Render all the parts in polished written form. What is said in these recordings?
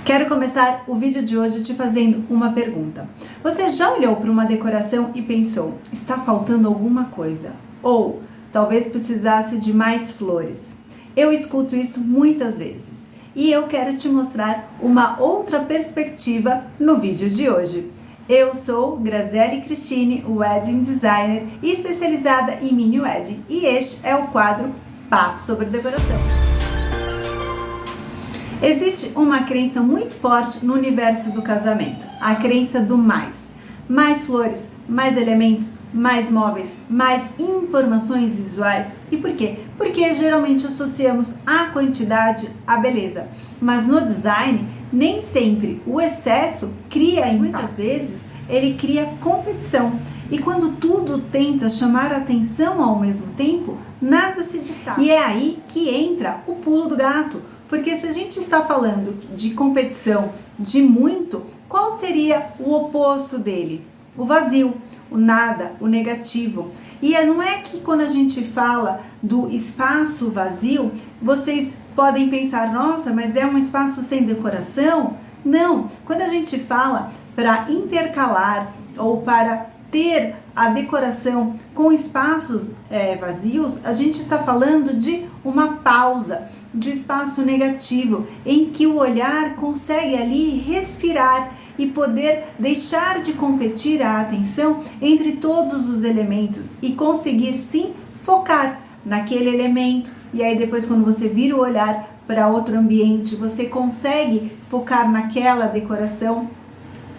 Quero começar o vídeo de hoje te fazendo uma pergunta. Você já olhou para uma decoração e pensou, está faltando alguma coisa? Ou talvez precisasse de mais flores? Eu escuto isso muitas vezes e eu quero te mostrar uma outra perspectiva no vídeo de hoje. Eu sou Graziele Cristine, Wedding Designer especializada em mini wedding, e este é o quadro Papo sobre Decoração. Existe uma crença muito forte no universo do casamento, a crença do mais. Mais flores, mais elementos, mais móveis, mais informações visuais. E por quê? Porque geralmente associamos a quantidade à beleza. Mas no design, nem sempre o excesso cria impacto. Muitas vezes ele cria competição. E quando tudo tenta chamar a atenção ao mesmo tempo, nada se destaca. E é aí que entra o pulo do gato. Porque se a gente está falando de competição, de muito, qual seria o oposto dele? O vazio, o nada, o negativo. E não é que quando a gente fala do espaço vazio, vocês podem pensar, nossa, mas é um espaço sem decoração? Não, quando a gente fala para intercalar ou para ter a decoração com espaços vazios, a gente está falando de uma pausa, de espaço negativo, em que o olhar consegue ali respirar e poder deixar de competir a atenção entre todos os elementos e conseguir sim focar naquele elemento. E aí depois, quando você vira o olhar para outro ambiente, você consegue focar naquela decoração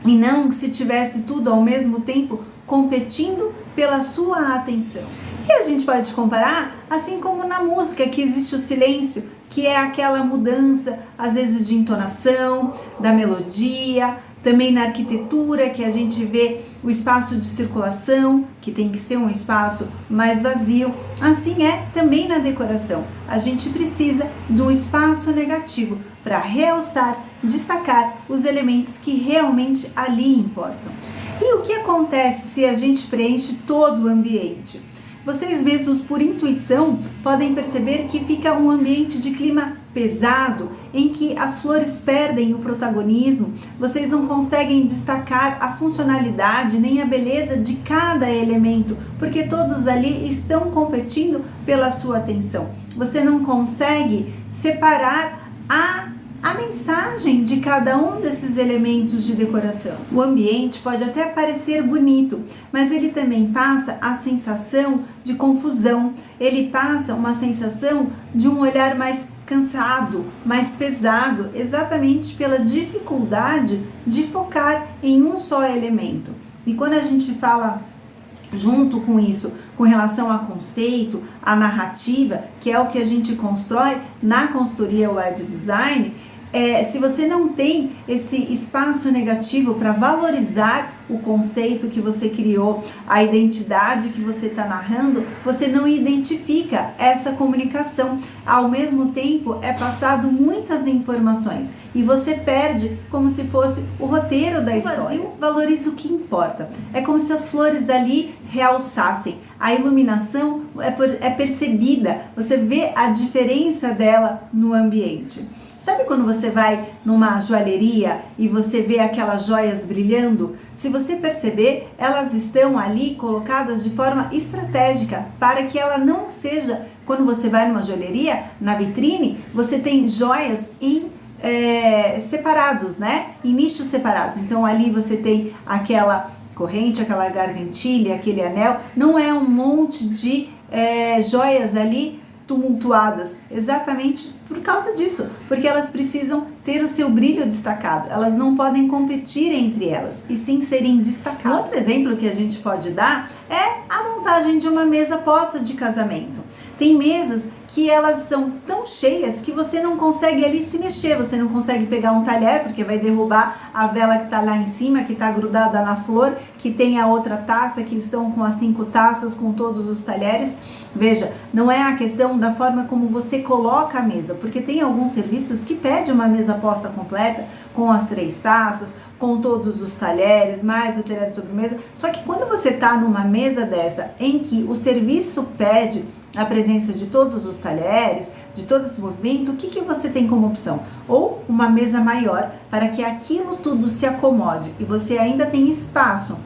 e não se tivesse tudo ao mesmo tempo competindo pela sua atenção. E a gente pode comparar, assim como na música, que existe o silêncio, que é aquela mudança, às vezes, de entonação, da melodia, também na arquitetura, que a gente vê o espaço de circulação, que tem que ser um espaço mais vazio. Assim é também na decoração. A gente precisa do espaço negativo para realçar, destacar os elementos que realmente ali importam. E o que acontece se a gente preenche todo o ambiente? Vocês mesmos, por intuição, podem perceber que fica um ambiente de clima pesado, em que as flores perdem o protagonismo, vocês não conseguem destacar a funcionalidade nem a beleza de cada elemento, porque todos ali estão competindo pela sua atenção. Você não consegue separar a mensagem de cada um desses elementos de decoração. O ambiente pode até parecer bonito, mas ele também passa a sensação de confusão, ele passa uma sensação de um olhar mais cansado, mais pesado, exatamente pela dificuldade de focar em um só elemento. E quando a gente fala junto com isso, com relação a conceito, a narrativa, que é o que a gente constrói na consultoria Web Design, se você não tem esse espaço negativo para valorizar o conceito que você criou, a identidade que você está narrando, você não identifica essa comunicação. Ao mesmo tempo, é passado muitas informações e você perde como se fosse o roteiro da história. O vazio valoriza o que importa. É como se as flores ali realçassem. A iluminação é percebida, você vê a diferença dela no ambiente. Sabe quando você vai numa joalheria e você vê aquelas joias brilhando? Se você perceber, elas estão ali colocadas de forma estratégica para que ela não seja, quando você vai numa joalheria, na vitrine, você tem joias separados, né? Em nichos separados. Então ali você tem aquela corrente, aquela gargantilha, aquele anel, não é um monte de joias ali tumultuadas, exatamente por causa disso, porque elas precisam ter o seu brilho destacado, elas não podem competir entre elas, e sim serem destacadas. Outro exemplo que a gente pode dar é a montagem de uma mesa posta de casamento. Tem mesas que elas são tão cheias que você não consegue ali se mexer, você não consegue pegar um talher, porque vai derrubar a vela que está lá em cima, que está grudada na flor, que tem a outra taça, que estão com as 5 taças, com todos os talheres. Veja, não é a questão da forma como você coloca a mesa, porque tem alguns serviços que pedem uma mesa posta completa, com as 3 taças, com todos os talheres, mais o talher de sobremesa. Só que quando você está numa mesa dessa, em que o serviço pede a presença de todos os talheres, de todo esse movimento, o que você tem como opção? Ou uma mesa maior para que aquilo tudo se acomode e você ainda tem espaço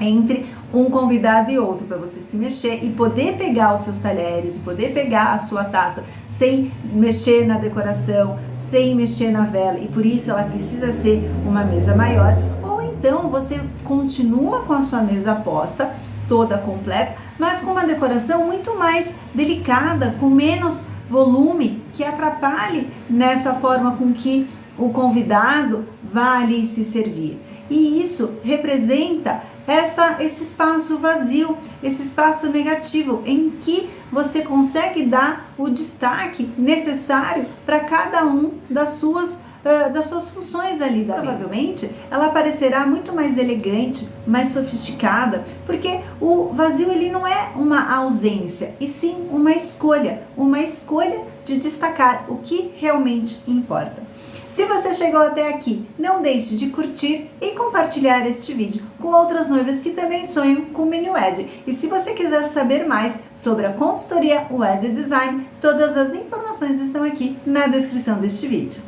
entre um convidado e outro para você se mexer e poder pegar os seus talheres e poder pegar a sua taça sem mexer na decoração, sem mexer na vela, e por isso ela precisa ser uma mesa maior. Ou então você continua com a sua mesa posta, toda completa, mas com uma decoração muito mais delicada, com menos volume, que atrapalhe nessa forma com que o convidado vai ali se servir. E isso representa esse espaço vazio, esse espaço negativo, em que você consegue dar o destaque necessário para cada um das suas funções ali da mesa. Provavelmente ela parecerá muito mais elegante, mais sofisticada, porque o vazio ele não é uma ausência, e sim uma escolha de destacar o que realmente importa. Se você chegou até aqui, não deixe de curtir e compartilhar este vídeo com outras noivas que também sonham com mini wedding. E se você quiser saber mais sobre a consultoria Wedding Design, todas as informações estão aqui na descrição deste vídeo.